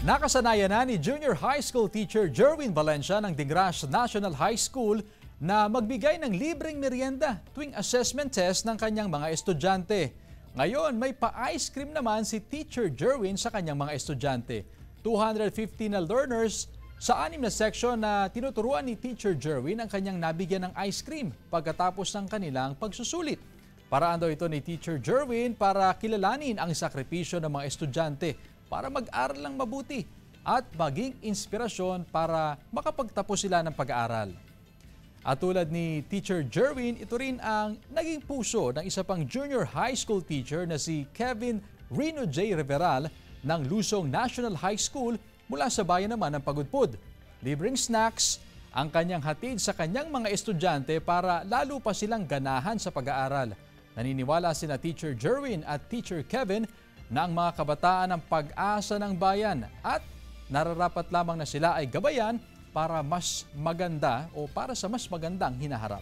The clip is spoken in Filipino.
Nakasanayan na ni Junior High School teacher Jerwin Valencia ng Digras National High School na magbigay ng libreng merienda tuwing assessment test ng kanyang mga estudyante. Ngayon, may pa-ice cream naman si Teacher Jerwin sa kanyang mga estudyante. 250 na learners sa 6 na section na tinuturuan ni Teacher Jerwin ang kanyang nabigyan ng ice cream pagkatapos ng kanilang pagsusulit. Paraan daw ito ni Teacher Jerwin para kilalanin ang sakripisyo ng mga estudyante para mag-aral ng mabuti at maging inspirasyon para makapagtapos sila ng pag-aaral. At tulad ni Teacher Jerwin, ito rin ang naging puso ng isa pang junior high school teacher na si Kevin Rino J. Riveral ng Lusong National High School mula sa bayan naman ng Pagudpud. Libreng snacks ang kanyang hatid sa kanyang mga estudyante para lalo pa silang ganahan sa pag-aaral. Naniniwala sina Teacher Jerwin at Teacher Kevin na ang mga kabataan ang pag-asa ng bayan at nararapat lamang na sila ay gabayan para mas maganda o para sa mas magandang hinaharap.